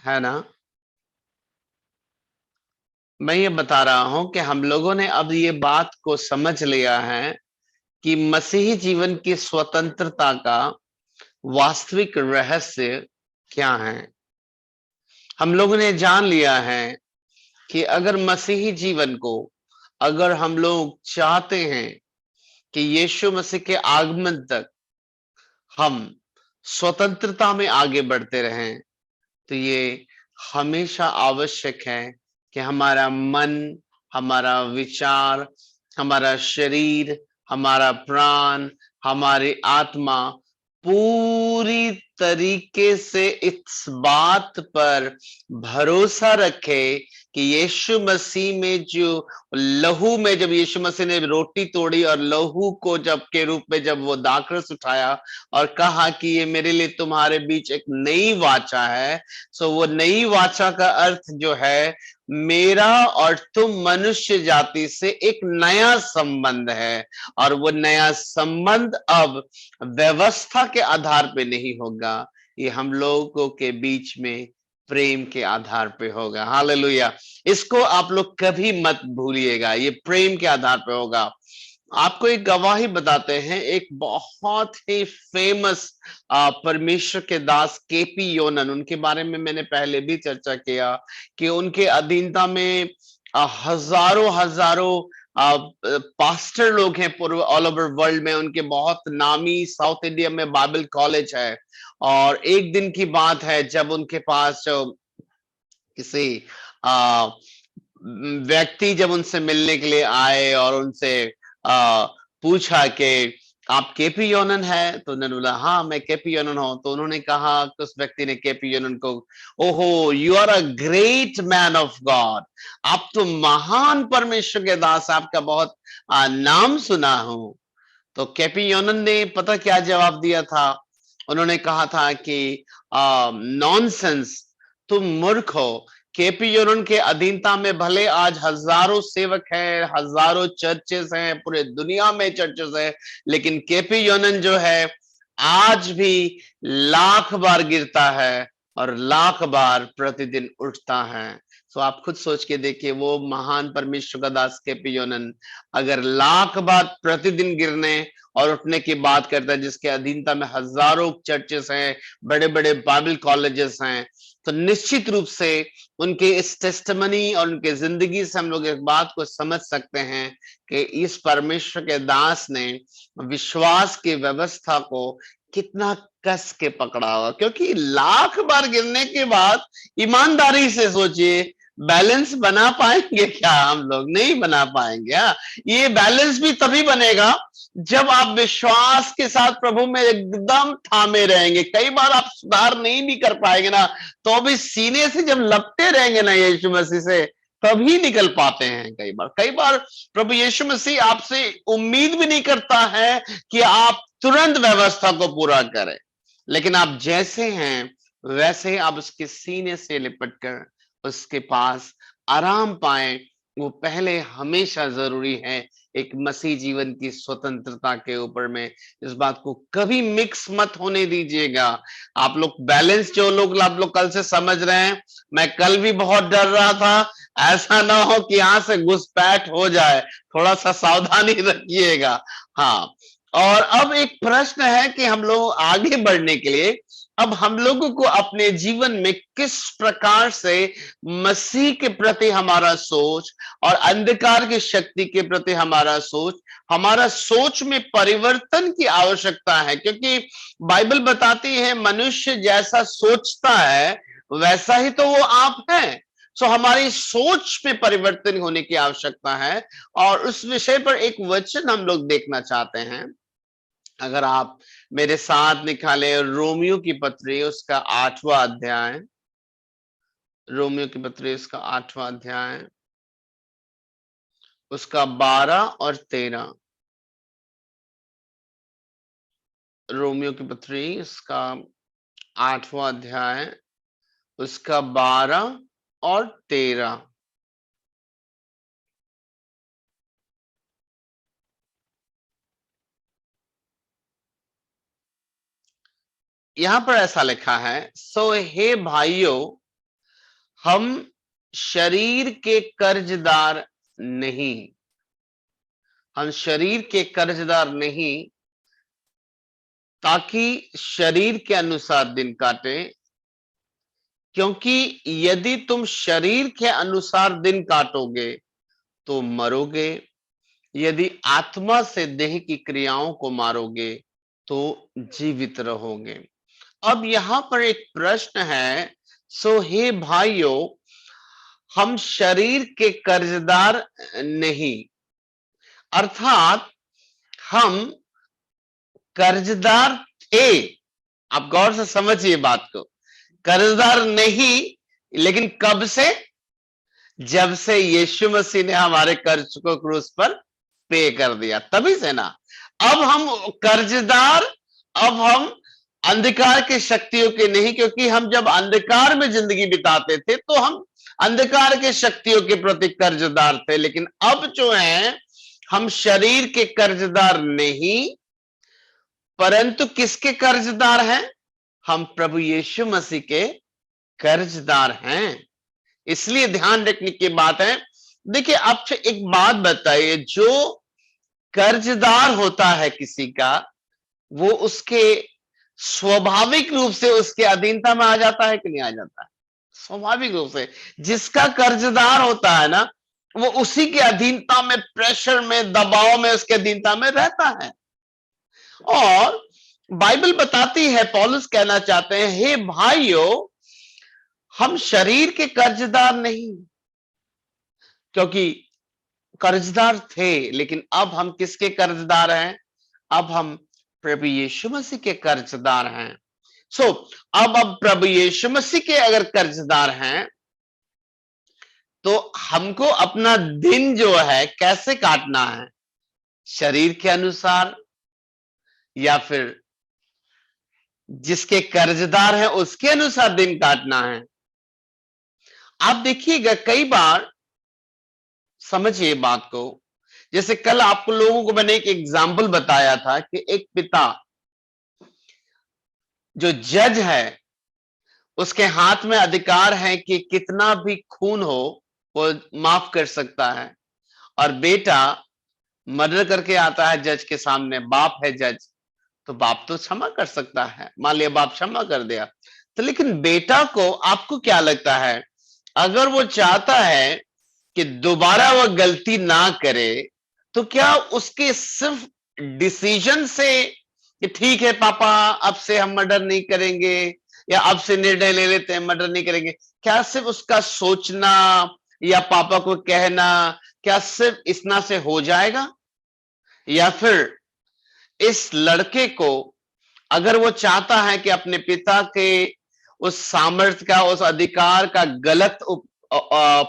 है ना। मैं ये बता रहा हूं कि हम लोगों ने अब ये बात को समझ लिया है कि मसीही जीवन की स्वतंत्रता का वास्तविक रहस्य क्या है। हम लोगों ने जान लिया है कि अगर मसीही जीवन को, अगर हम लोग चाहते हैं कि यीशु मसीह के आगमन तक हम स्वतंत्रता में आगे बढ़ते रहें, तो ये हमेशा आवश्यक है कि हमारा मन, हमारा विचार, हमारा शरीर, हमारा प्राण, हमारी आत्मा पूरी तरीके से इस बात पर भरोसा रखे कि यीशु मसीह में जो लहू में, जब यीशु मसीह ने रोटी तोड़ी और लहू को जब के रूप में जब वो दाखरस उठाया और कहा कि ये मेरे लिए तुम्हारे बीच एक नई वाचा है, सो वो नई वाचा का अर्थ जो है, मेरा और तुम मनुष्य जाति से एक नया संबंध है। और वो नया संबंध अब व्यवस्था के आधार पे नहीं होगा, ये हम लोगों के बीच में प्रेम के आधार पे होगा। हालेलुया। इसको आप लोग कभी मत भूलिएगा, ये प्रेम के आधार पे होगा। आपको एक गवाही बताते हैं, एक बहुत ही फेमस परमेश्वर के दास केपी योनन, उनके बारे में मैंने पहले भी चर्चा किया कि उनके अधीनता में हजारों हजारों पास्टर लोग हैं पूरे ऑल ओवर वर्ल्ड में। उनके बहुत नामी साउथ इंडिया में बाइबल कॉलेज है। और एक दिन की बात है जब उनके पास किसी आ, व्यक्ति जब उनसे मिलने के लिए आए और उनसे पूछा कि आप केपी योनन है, तो उन्होंने बोला हाँ मैं केपी योनन हूं। तो उन्होंने कहा, उस व्यक्ति ने केपी योनन को, ओहो you are a great man of God, आप तो महान परमेश्वर के दास, आपका बहुत नाम सुना हूं। तो केपी योनन ने पता क्या जवाब दिया था? उन्होंने कहा था कि नॉनसेंस, तुम मूर्ख हो। केपी योनन के अधीनता में भले आज हजारों सेवक हैं, हजारों चर्चेस हैं, पूरे दुनिया में चर्चेस हैं, लेकिन केपी योनन जो है आज भी लाख बार गिरता है और लाख बार प्रतिदिन उठता है। तो आप खुद सोच के देखिए, वो महान परमेश्वर का दास केपी योनन अगर लाख बार प्रतिदिन गिरने और उठने की बात करता है, जिसके अधीनता में हजारों चर्चेस हैं, बड़े बड़े बाइबल कॉलेजेस हैं, तो निश्चित रूप से उनके इस टेस्टमनी और उनके जिंदगी से हम लोग एक बात को समझ सकते हैं कि इस परमेश्वर के दास ने विश्वास की व्यवस्था को कितना कस के पकड़ा हुआ। क्योंकि लाख बार गिरने के बाद ईमानदारी से सोचिए, बैलेंस बना पाएंगे क्या? हम लोग नहीं बना पाएंगे। ये बैलेंस भी तभी बनेगा जब आप विश्वास के साथ प्रभु में एकदम थामे रहेंगे। कई बार आप सुधार नहीं भी कर पाएंगे ना, तो भी सीने से जब लपटे रहेंगे ना यीशु मसीह से, तभी निकल पाते हैं। कई बार प्रभु यीशु मसीह आपसे उम्मीद भी नहीं करता है कि आप तुरंत व्यवस्था को पूरा करें, लेकिन आप जैसे हैं वैसे ही आप उसके सीने से लिपट कर उसके पास आराम पाए। वो पहले हमेशा जरूरी है एक मसीह जीवन की स्वतंत्रता के ऊपर में। इस बात को कभी मिक्स मत होने दीजिएगा। आप लोग बैलेंस, जो लोग आप लोग कल से समझ रहे हैं, मैं कल भी बहुत डर रहा था, ऐसा ना हो कि यहां से घुसपैठ हो जाए, थोड़ा सा सावधानी रखिएगा। हाँ, और अब एक प्रश्न है कि हम लोग आगे बढ़ने के लिए अब हम लोगों को अपने जीवन में किस प्रकार से मसीह के प्रति हमारा सोच और अंधकार की शक्ति के प्रति हमारा सोच, हमारा सोच में परिवर्तन की आवश्यकता है। क्योंकि बाइबल बताती है मनुष्य जैसा सोचता है वैसा ही तो वो आप है। सो हमारी सोच में परिवर्तन होने की आवश्यकता है। और उस विषय पर एक वचन हम लोग देखना चाहते हैं। अगर आप मेरे साथ निकाले रोमियो की पत्री उसका 8वां अध्याय, रोमियो की पत्री उसका 8वां अध्याय उसका 12 और 13। रोमियो की पत्री उसका 8वां अध्याय उसका 12 और 13। यहां पर ऐसा लिखा है, सो हे भाइयों, हम शरीर के कर्जदार नहीं, हम शरीर के कर्जदार नहीं, ताकि शरीर के अनुसार दिन काटे, क्योंकि यदि तुम शरीर के अनुसार दिन काटोगे तो मरोगे, यदि आत्मा से देह की क्रियाओं को मारोगे तो जीवित रहोगे। अब यहां पर एक प्रश्न है, सो हे भाइयों, हम शरीर के कर्जदार नहीं, अर्थात हम कर्जदार थे। आप गौर से समझिए बात को, कर्जदार नहीं, लेकिन कब से? जब से यीशु मसीह ने हमारे कर्ज को क्रूस पर पे कर दिया, तभी से ना। अब हम कर्जदार, अब हम अंधकार की शक्तियों के नहीं, क्योंकि हम जब अंधकार में जिंदगी बिताते थे तो हम अंधकार के शक्तियों के प्रति कर्जदार थे, लेकिन अब जो है हम शरीर के कर्जदार नहीं, परंतु किसके कर्जदार हैं? हम प्रभु यीशु मसीह के कर्जदार हैं। इसलिए ध्यान रखने की बात है। देखिए, आपसे एक बात बताइए, जो कर्जदार होता है किसी का, वो उसके स्वाभाविक रूप से उसके अधीनता में आ जाता है कि नहीं आ जाता है? स्वाभाविक रूप से जिसका कर्जदार होता है ना, वो उसी के अधीनता में, प्रेशर में, दबाव में, उसके अधीनता में रहता है। और बाइबल बताती है, पौलुस कहना चाहते हैं, हे भाइयों, हम शरीर के कर्जदार नहीं, क्योंकि कर्जदार थे, लेकिन अब हम किसके कर्जदार हैं? अब हम प्रभु यीशु मसीह के कर्जदार हैं। सो अब प्रभु यीशु मसीह के अगर कर्जदार हैं, तो हमको अपना दिन जो है कैसे काटना है? शरीर के अनुसार, या फिर जिसके कर्जदार है उसके अनुसार दिन काटना है? आप देखिएगा, कई बार समझिए बात को, जैसे कल आपको लोगों को मैंने एक एग्जाम्पल बताया था कि एक पिता जो जज है, उसके हाथ में अधिकार है कि कितना भी खून हो वो माफ कर सकता है, और बेटा मर्डर करके आता है जज के सामने, बाप है जज, तो बाप तो क्षमा कर सकता है, मान लिया बाप क्षमा कर दिया, तो लेकिन बेटा को, आपको क्या लगता है, अगर वो चाहता है कि दोबारा वो गलती ना करे, तो क्या उसके सिर्फ डिसीजन से कि ठीक है पापा अब से हम मर्डर नहीं करेंगे, या अब से निर्णय ले लेते हैं मर्डर नहीं करेंगे, क्या सिर्फ उसका सोचना या पापा को कहना, क्या सिर्फ इतना से हो जाएगा? या फिर इस लड़के को, अगर वो चाहता है कि अपने पिता के उस सामर्थ्य का, उस अधिकार का गलत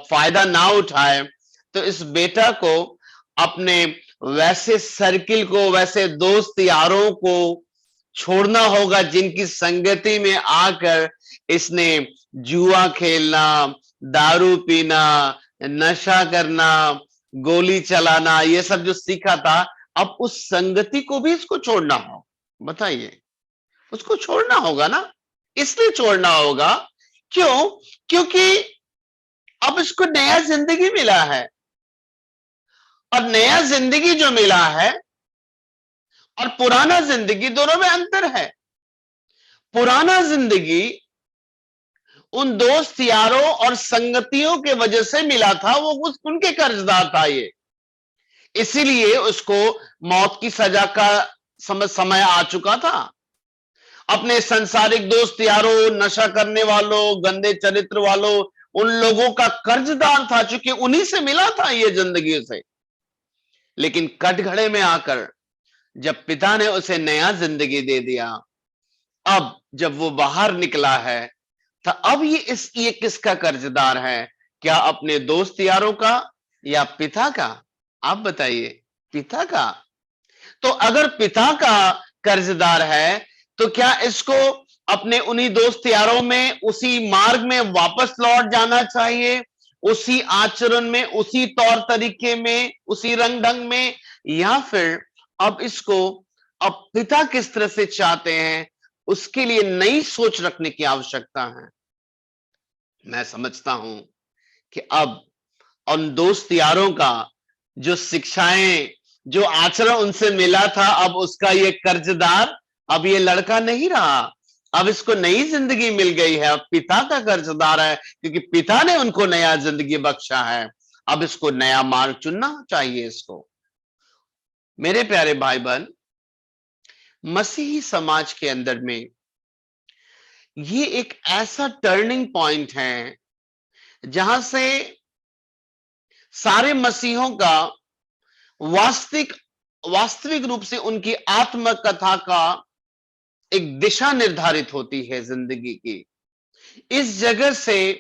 फायदा ना उठाए, तो इस बेटा को अपने वैसे सर्किल को, वैसे दोस्त यारों को छोड़ना होगा जिनकी संगति में आकर इसने जुआ खेलना, दारू पीना, नशा करना, गोली चलाना, ये सब जो सीखा था, अब उस संगति को भी इसको छोड़ना हो। बताइए, उसको छोड़ना होगा ना, इसलिए छोड़ना होगा। क्यों? क्योंकि अब इसको नया जिंदगी मिला है, और नया जिंदगी जो मिला है और पुराना जिंदगी, दोनों में अंतर है। पुराना जिंदगी उन दोस्त यारों और संगतियों के वजह से मिला था, वो उनके कर्जदार था ये, इसीलिए उसको मौत की सजा का समय आ चुका था। अपने संसारिक दोस्त यारों, नशा करने वालों, गंदे चरित्र वालों, उन लोगों का कर्जदार था, चूंकि उन्हीं से मिला था ये जिंदगी से। लेकिन कटघरे में आकर जब पिता ने उसे नया जिंदगी दे दिया, अब जब वो बाहर निकला है, तो अब ये किसका कर्जदार है? क्या अपने दोस्त यारों का या पिता का? आप बताइए, पिता का। तो अगर पिता का कर्जदार है, तो क्या इसको अपने उन्हीं दोस्त यारों में, उसी मार्ग में वापस लौट जाना चाहिए, उसी आचरण में, उसी तौर तरीके में, उसी रंग ढंग में, या फिर अब इसको, अब पिता किस तरह से चाहते हैं, उसके लिए नई सोच रखने की आवश्यकता है। मैं समझता हूं कि अब उन दोस्त यारों का जो शिक्षाएं, जो आचरण उनसे मिला था, अब उसका ये कर्जदार अब ये लड़का नहीं रहा। अब इसको नई जिंदगी मिल गई है, अब पिता का कर्जदार है, क्योंकि पिता ने उनको नया जिंदगी बख्शा है। अब इसको नया मार्ग चुनना चाहिए इसको। मेरे प्यारे भाई बहन, मसीही समाज के अंदर में ये एक ऐसा टर्निंग पॉइंट है जहां से सारे मसीहों का वास्तविक वास्तविक रूप से उनकी आत्मकथा का एक दिशा निर्धारित होती है जिंदगी की। इस जगह से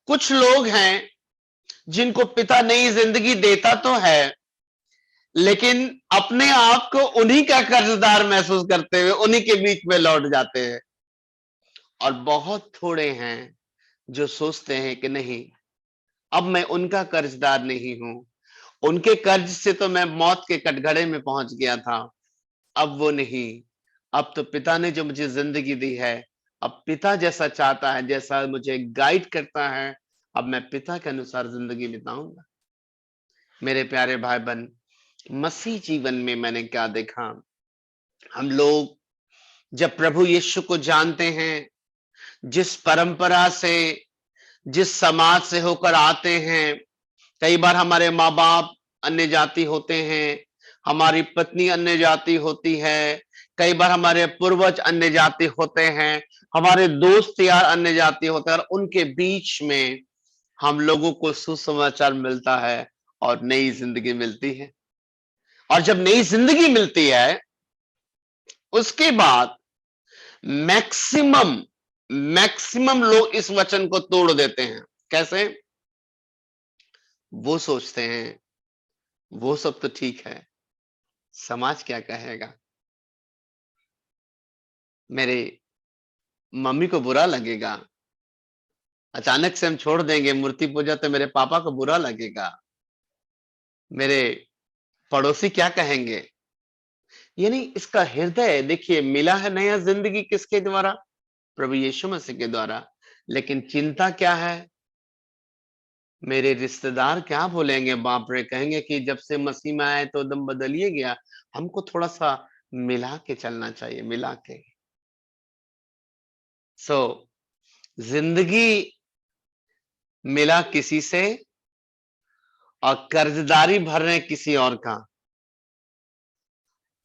कुछ लोग हैं जिनको पिता नई जिंदगी देता तो है, लेकिन अपने आप को उन्हीं का कर्जदार महसूस करते हुए उन्हीं के बीच में लौट जाते हैं। और बहुत थोड़े हैं जो सोचते हैं कि नहीं, अब मैं उनका कर्जदार नहीं हूं, उनके कर्ज से तो मैं मौत के कटघरे में पहुंच गया था, अब वो नहीं। अब तो पिता ने जो मुझे जिंदगी दी है, अब पिता जैसा चाहता है, जैसा मुझे गाइड करता है, अब मैं पिता के अनुसार जिंदगी बिताऊंगा। मेरे प्यारे भाई बहन, मसीह जीवन में मैंने क्या देखा, हम लोग जब प्रभु यीशु को जानते हैं, जिस परंपरा से, जिस समाज से होकर आते हैं, कई बार हमारे माँ बाप अन्य जाति होते हैं, हमारी पत्नी अन्य जाति होती है, कई बार हमारे पूर्वज अन्य जाति होते हैं, हमारे दोस्त यार अन्य जाति होते हैं, और उनके बीच में हम लोगों को सुसमाचार मिलता है और नई जिंदगी मिलती है। और जब नई जिंदगी मिलती है, उसके बाद मैक्सिमम मैक्सिमम लोग इस वचन को तोड़ देते हैं। कैसे? वो सोचते हैं वो सब तो ठीक है, समाज क्या कहेगा, मेरे मम्मी को बुरा लगेगा, अचानक से हम छोड़ देंगे मूर्ति पूजा तो मेरे पापा को बुरा लगेगा, मेरे पड़ोसी क्या कहेंगे। यानी इसका हृदय देखिए, मिला है नया जिंदगी किसके द्वारा? प्रभु यीशु मसीह के द्वारा। लेकिन चिंता क्या है? मेरे रिश्तेदार क्या बोलेंगे, बाप रे, कहेंगे कि जब से मसीह में आए तो एकदम बदलिए गया। हमको थोड़ा सा मिला के चलना चाहिए, मिला के। सो जिंदगी मिला किसी से और कर्जदारी भर रहे किसी और का।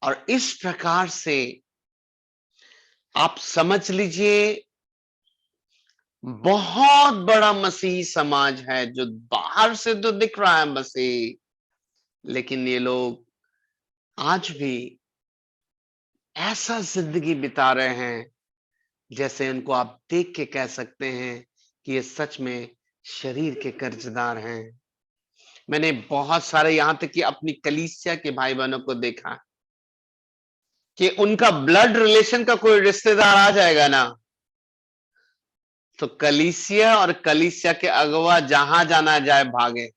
और इस प्रकार से आप समझ लीजिए, बहुत बड़ा मसीही समाज है जो बाहर से तो दिख रहा है मसीह, लेकिन ये लोग आज भी ऐसा जिंदगी बिता रहे हैं जैसे इनको आप देख के कह सकते हैं कि ये सच में शरीर के कर्जदार हैं। मैंने बहुत सारे, यहां तक कि अपनी कलीसिया के भाई बहनों को देखा कि उनका ब्लड रिलेशन का कोई रिश्तेदार आ जाएगा ना, तो कलीसिया और कलीसिया के अगवा जहां जाना जाए भागे।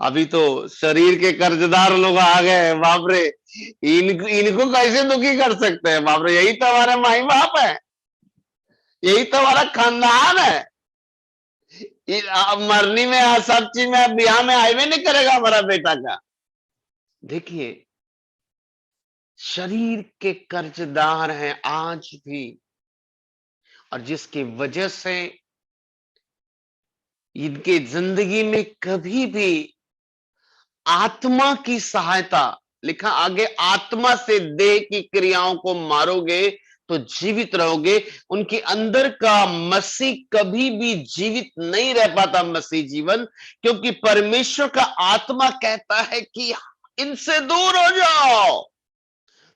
अभी तो शरीर के कर्जदार लोग आ गए, बाप रे, इनको कैसे दुखी कर सकते हैं, बाप रे, यही तो हमारे माई बाप है, यही तो हमारा खानदान है। मरनी में, सब चीज में, ब्याह में आईवे नहीं करेगा हमारा बेटा का। देखिए, शरीर के कर्जदार हैं आज भी, और जिसकी वजह से इनके जिंदगी में कभी भी आत्मा की सहायता, लिखा आगे, आत्मा से देह की क्रियाओं को मारोगे तो जीवित रहोगे। उनके अंदर का मसीह कभी भी जीवित नहीं रह पाता, मसीह जीवन, क्योंकि परमेश्वर का आत्मा कहता है कि इनसे दूर हो जाओ।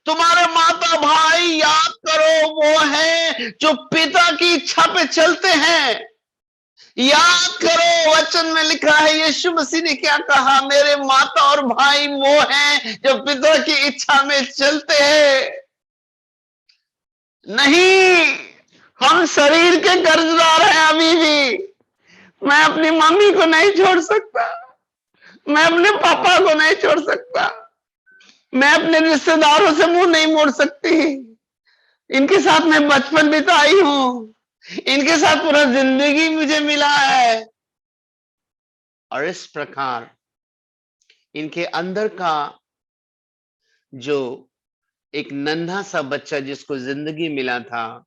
तुम्हारे माता भाई याद करो, वो हैं जो पिता की इच्छा पे चलते हैं। याद करो, वचन में लिखा है, यीशु मसीह ने क्या कहा, मेरे माता और भाई वो हैं जो पिता की इच्छा में चलते हैं। नहीं, हम शरीर के कर्जदार हैं अभी भी। मैं अपनी मम्मी को नहीं छोड़ सकता, मैं अपने पापा को नहीं छोड़ सकता, मैं अपने रिश्तेदारों से मुंह नहीं मोड़ सकती, इनके साथ मैं बचपन बिताई हूं, इनके साथ पूरा जिंदगी मुझे मिला है। और इस प्रकार इनके अंदर का जो एक नन्हा सा बच्चा जिसको जिंदगी मिला था,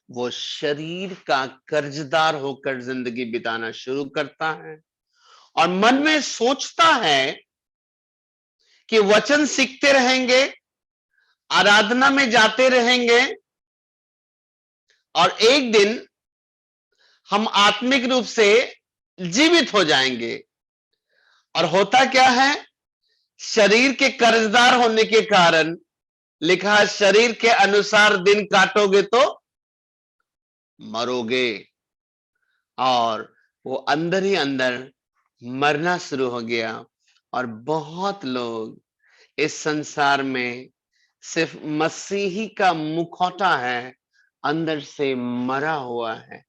वो शरीर का कर्जदार होकर जिंदगी बिताना शुरू करता है और मन में सोचता है कि वचन सीखते रहेंगे, आराधना में जाते रहेंगे और एक दिन हम आत्मिक रूप से जीवित हो जाएंगे। और होता क्या है, शरीर के कर्जदार होने के कारण लिखा है, शरीर के अनुसार दिन काटोगे तो मरोगे। और वो अंदर ही अंदर मरना शुरू हो गया। और बहुत लोग इस संसार में सिर्फ मसीही का मुखौटा है, अंदर से मरा हुआ है।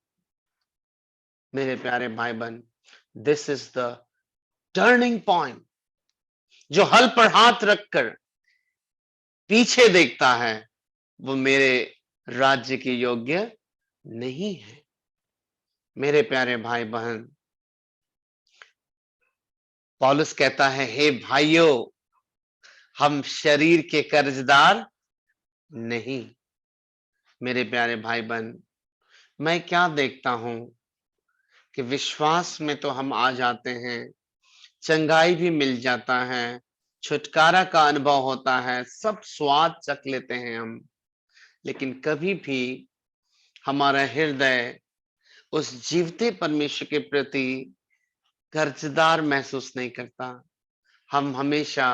मेरे प्यारे भाई बहन, this is the turning point. जो हल पर हाथ रखकर पीछे देखता है, वो मेरे राज्य के योग्य नहीं है। मेरे प्यारे भाई बहन, पौलुस कहता है, हे भाइयों, हम शरीर के कर्जदार नहीं। मेरे प्यारे भाई बहन, मैं क्या देखता हूं कि विश्वास में तो हम आ जाते हैं, चंगाई भी मिल जाता है, छुटकारा का अनुभव होता है, सब स्वाद चख लेते हैं हम, लेकिन कभी भी हमारा हृदय उस जीवते परमेश्वर के प्रति कर्जदार महसूस नहीं करता। हम हमेशा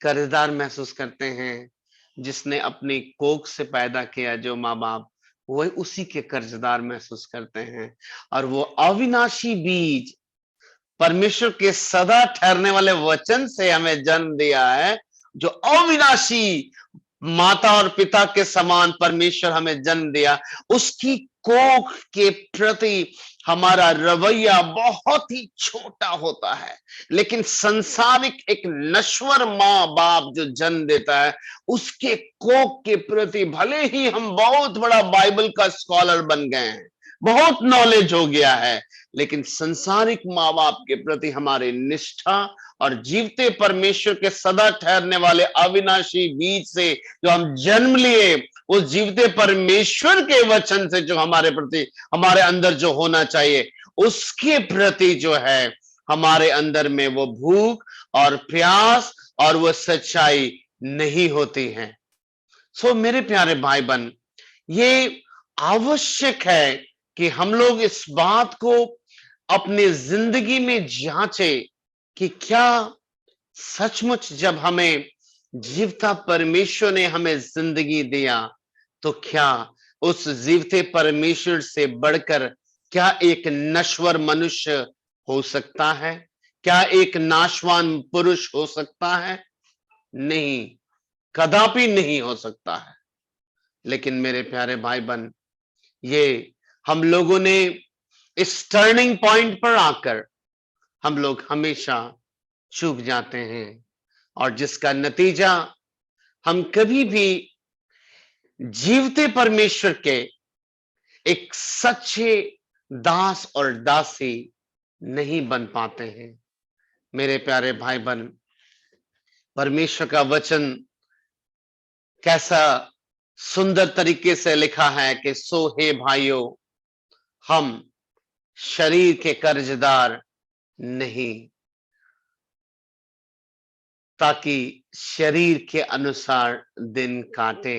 कर्जदार महसूस करते हैं जिसने अपनी कोख से पैदा किया, जो माँ बाप, वही उसी के कर्जदार महसूस करते हैं। और वो अविनाशी बीज, परमेश्वर के सदा ठहरने वाले वचन से हमें जन्म दिया है, जो अविनाशी माता और पिता के समान परमेश्वर हमें जन्म दिया, उसकी कोख के प्रति हमारा रवैया बहुत ही छोटा होता है। लेकिन संसारिक एक नश्वर माँ बाप जो जन्म देता है, उसके कोख के प्रति भले ही हम बहुत बड़ा बाइबल का स्कॉलर बन गए हैं, बहुत नॉलेज हो गया है, लेकिन संसारिक माँ बाप के प्रति हमारी निष्ठा और जीवते परमेश्वर के सदा ठहरने वाले अविनाशी बीज से जो हम जन्म लिए, उस जीवते परमेश्वर के वचन से जो हमारे प्रति, हमारे अंदर जो होना चाहिए, उसके प्रति जो है हमारे अंदर में वो भूख और प्यास और वो सच्चाई नहीं होती है। सो मेरे प्यारे भाई बहन, ये आवश्यक है कि हम लोग इस बात को अपनी जिंदगी में जांचे कि क्या सचमुच जब हमें जीवता परमेश्वर ने हमें जिंदगी दिया, तो क्या उस जीवते परमेश्वर से बढ़कर क्या एक नश्वर मनुष्य हो सकता है? क्या एक नाशवान पुरुष हो सकता है? नहीं, कदापि नहीं हो सकता है। लेकिन मेरे प्यारे भाई बहन, ये हम लोगों ने इस टर्निंग पॉइंट पर आकर हम लोग हमेशा चूक जाते हैं, और जिसका नतीजा हम कभी भी जीवते परमेश्वर के एक सच्चे दास और दासी नहीं बन पाते हैं। मेरे प्यारे भाई बहन, परमेश्वर का वचन कैसा सुंदर तरीके से लिखा है कि सो हे भाइयों, हम शरीर के कर्जदार नहीं, ताकि शरीर के अनुसार दिन काटे।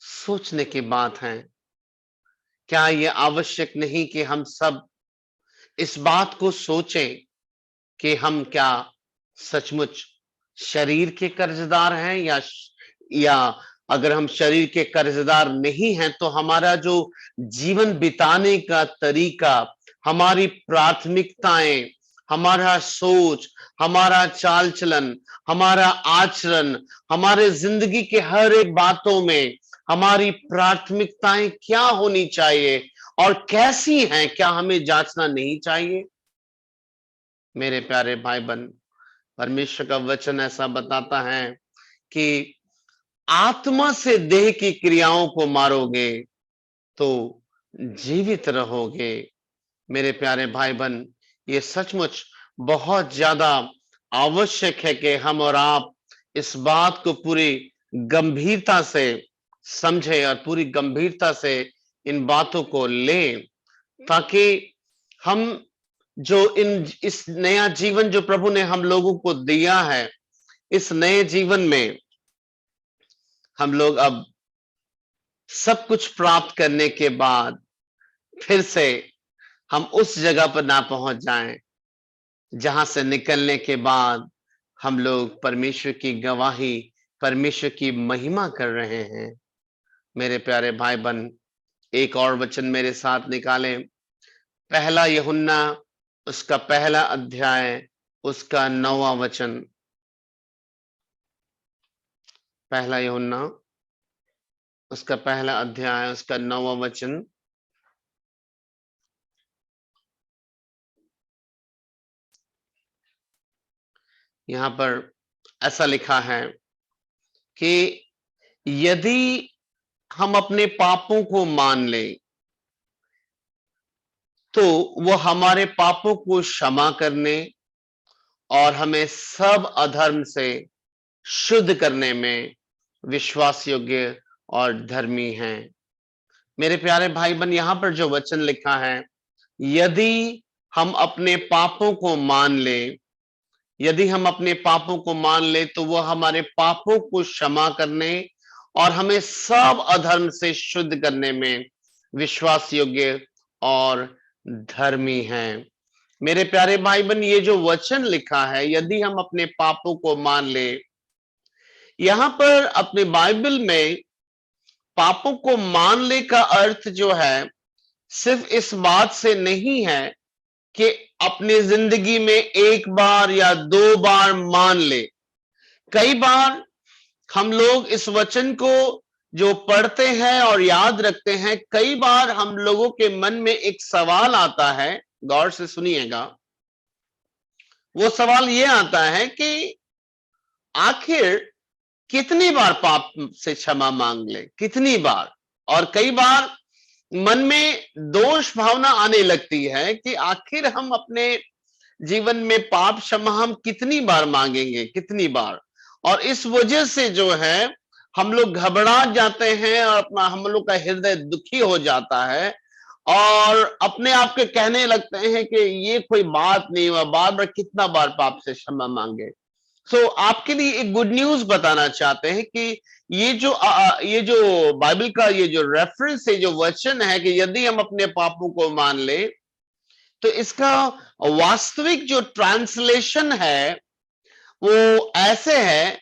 सोचने की बात है, क्या यह आवश्यक नहीं कि हम सब इस बात को सोचें कि हम क्या सचमुच शरीर के कर्जदार हैं, या अगर हम शरीर के कर्जदार नहीं हैं, तो हमारा जो जीवन बिताने का तरीका, हमारी प्राथमिकताएं, हमारा सोच, हमारा चाल चलन, हमारा आचरण, हमारे जिंदगी के हर एक बातों में हमारी प्राथमिकताएं क्या होनी चाहिए और कैसी हैं, क्या हमें जांचना नहीं चाहिए? मेरे प्यारे भाई बहन, परमेश्वर का वचन ऐसा बताता है कि आत्मा से देह की क्रियाओं को मारोगे, तो जीवित रहोगे। मेरे प्यारे भाई बहन, ये सचमुच बहुत ज्यादा आवश्यक है कि हम और आप इस बात को पूरी गंभीरता से समझें और पूरी गंभीरता से इन बातों को लें, ताकि हम जो इन इस नया जीवन जो प्रभु ने हम लोगों को दिया है, इस नए जीवन में हम लोग अब सब कुछ प्राप्त करने के बाद फिर से हम उस जगह पर ना पहुंच जाएं जहां से निकलने के बाद हम लोग परमेश्वर की गवाही, परमेश्वर की महिमा कर रहे हैं। मेरे प्यारे भाई बहन, एक और वचन मेरे साथ निकालें। पहला यूहन्ना उसका पहला अध्याय उसका 9वां वचन। पहला यूहन्ना उसका पहला अध्याय उसका 9वां वचन। यहां पर ऐसा लिखा है कि यदि हम अपने पापों को मान लें तो वो हमारे पापों को क्षमा करने और हमें सब अधर्म से शुद्ध करने में विश्वास योग्य और धर्मी हैं। मेरे प्यारे भाई बहन, यहां पर जो वचन लिखा है, यदि हम अपने पापों को मान लें, यदि हम अपने पापों को मान ले तो वो हमारे पापों को क्षमा करने और हमें सब अधर्म से शुद्ध करने में विश्वास योग्य और धर्मी हैं। मेरे प्यारे भाई बहन, ये जो वचन लिखा है, यदि हम अपने पापों को मान ले, यहां पर अपने बाइबल में पापों को मान ले का अर्थ जो है सिर्फ इस बात से नहीं है कि अपनी जिंदगी में एक बार या दो बार मान ले। कई बार हम लोग इस वचन को जो पढ़ते हैं और याद रखते हैं, कई बार हम लोगों के मन में एक सवाल आता है, गौर से सुनिएगा। वो सवाल ये आता है कि आखिर कितनी बार पाप से क्षमा मांग ले, कितनी बार। और कई बार मन में दोष भावना आने लगती है कि आखिर हम अपने जीवन में पाप क्षमा हम कितनी बार मांगेंगे, कितनी बार। और इस वजह से जो है हम लोग घबरा जाते हैं और अपना हम लोग का हृदय दुखी हो जाता है और अपने आप के कहने लगते हैं कि ये कोई बात नहीं हुआ, बार बार कितना बार पाप से क्षमा मांगे। आपके लिए एक गुड न्यूज बताना चाहते हैं कि ये जो बाइबल का ये जो रेफरेंस है, जो वचन है कि यदि हम अपने पापों को मान ले, तो इसका वास्तविक जो ट्रांसलेशन है वो ऐसे है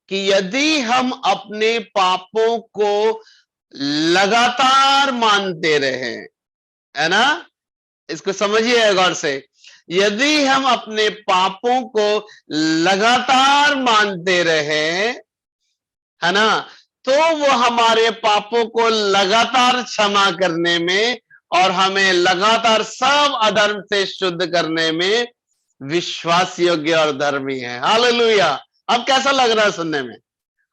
कि यदि हम अपने पापों को लगातार मानते रहे, है ना, इसको समझिए गौर से। यदि हम अपने पापों को लगातार मानते रहे, है ना, तो वो हमारे पापों को लगातार क्षमा करने में और हमें लगातार सब अधर्म से शुद्ध करने में विश्वास योग्य और धर्मी है। हालेलुया। अब कैसा लग रहा है सुनने में?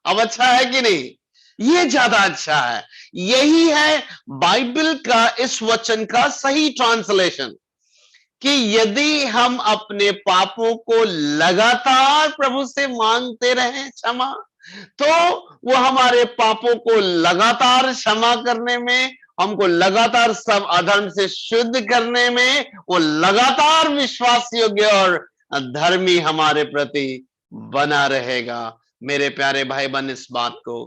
अब अच्छा है कि नहीं? ये ज्यादा अच्छा है। यही है बाइबल का इस वचन का सही ट्रांसलेशन, कि यदि हम अपने पापों को लगातार प्रभु से मांगते रहे क्षमा, तो वो हमारे पापों को लगातार क्षमा करने में, हमको लगातार सब अधर्म से शुद्ध करने में, वो लगातार विश्वास योग्य और धर्मी हमारे प्रति बना रहेगा। मेरे प्यारे भाई बहन, इस बात को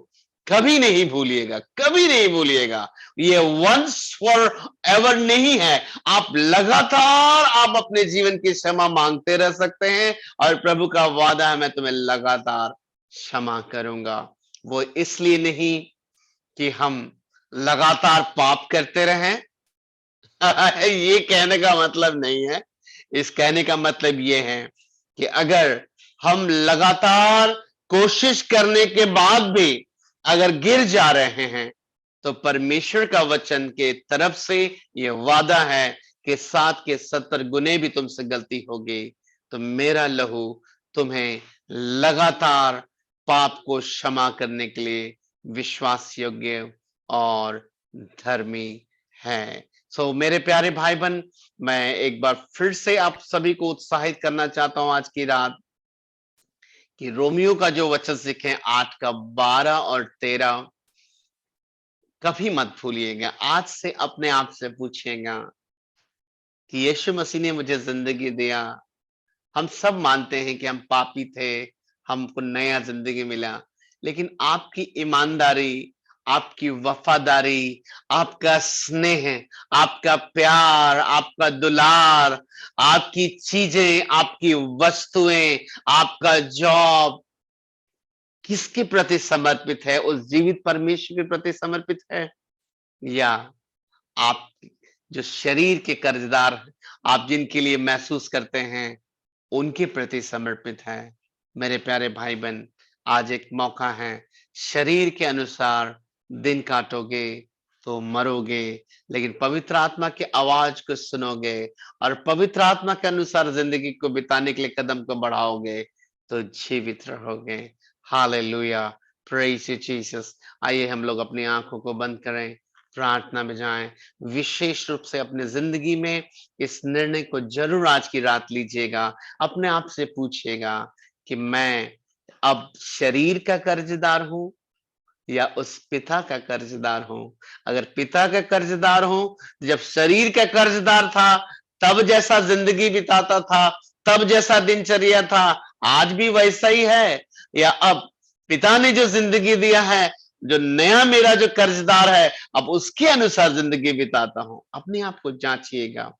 कभी नहीं भूलिएगा, कभी नहीं भूलिएगा। ये वंस फॉर एवर नहीं है। आप लगातार आप अपने जीवन की क्षमा मांगते रह सकते हैं और प्रभु का वादा है, मैं तुम्हें लगातार क्षमा करूंगा। वो इसलिए नहीं कि हम लगातार पाप करते रहें ये कहने का मतलब नहीं है। इस कहने का मतलब ये है कि अगर हम लगातार कोशिश करने के बाद भी अगर गिर जा रहे हैं, तो परमेश्वर का वचन के तरफ से यह वादा है कि 7 के 70 गुने भी तुमसे गलती होगी, तो मेरा लहू तुम्हें लगातार पाप को क्षमा करने के लिए विश्वास योग्य और धर्मी है। सो मेरे प्यारे भाई बहन, मैं एक बार फिर से आप सभी को उत्साहित करना चाहता हूं आज की रात कि रोमियो का जो वचन सीखे 8 का 12 और 13 कभी मत भूलिएगा। आज से अपने आप से पूछिएगा कि यीशु मसीह ने मुझे जिंदगी दिया। हम सब मानते हैं कि हम पापी थे, हमको नया जिंदगी मिला, लेकिन आपकी ईमानदारी, आपकी वफादारी, आपका स्नेह, आपका प्यार, आपका दुलार, आपकी चीजें, आपकी वस्तुएं, आपका जॉब किसके प्रति समर्पित है? उस जीवित परमेश्वर के प्रति समर्पित है, या आप जो शरीर के कर्जदार हैं, आप जिनके लिए महसूस करते हैं, उनके प्रति समर्पित है? मेरे प्यारे भाई बहन, आज एक मौका है। शरीर के अनुसार दिन काटोगे तो मरोगे, लेकिन पवित्र आत्मा की आवाज को सुनोगे और पवित्र आत्मा के अनुसार जिंदगी को बिताने के लिए कदम को बढ़ाओगे तो जीवित रहोगे। Hallelujah, praise you Jesus. आइए हम लोग अपनी आंखों को बंद करें, प्रार्थना में जाएं। विशेष रूप से अपने जिंदगी में इस निर्णय को जरूर आज की रात लीजिएगा। अपने आप से पूछिएगा कि मैं अब शरीर का कर्जदार हूं या उस पिता का कर्जदार हूं? अगर पिता का कर्जदार हूं, जब शरीर का कर्जदार था तब जैसा जिंदगी बिताता था, तब जैसा दिनचर्या था, आज भी वैसा ही है, या अब पिता ने जो जिंदगी दिया है, जो नया मेरा जो कर्जदार है, अब उसके अनुसार जिंदगी बिताता हूं? अपने आप को जांचिएगा,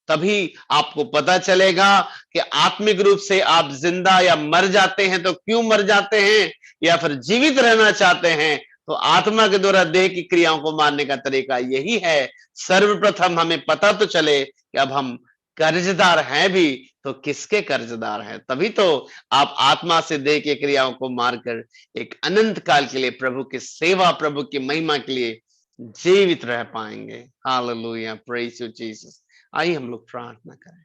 तभी आपको पता चलेगा कि आत्मिक रूप से आप जिंदा या मर जाते हैं तो क्यों मर जाते हैं, या फिर जीवित रहना चाहते हैं तो आत्मा के द्वारा देह की क्रियाओं को मारने का तरीका यही है। सर्वप्रथम हमें पता तो चले कि अब हम कर्जदार हैं भी तो किसके कर्जदार हैं, तभी तो आप आत्मा से देह की क्रियाओं को मारकर एक अनंत काल के लिए प्रभु की सेवा, प्रभु की महिमा के लिए जीवित रह पाएंगे। Hallelujah, praise you Jesus. आइए हम लोग प्रार्थना करें।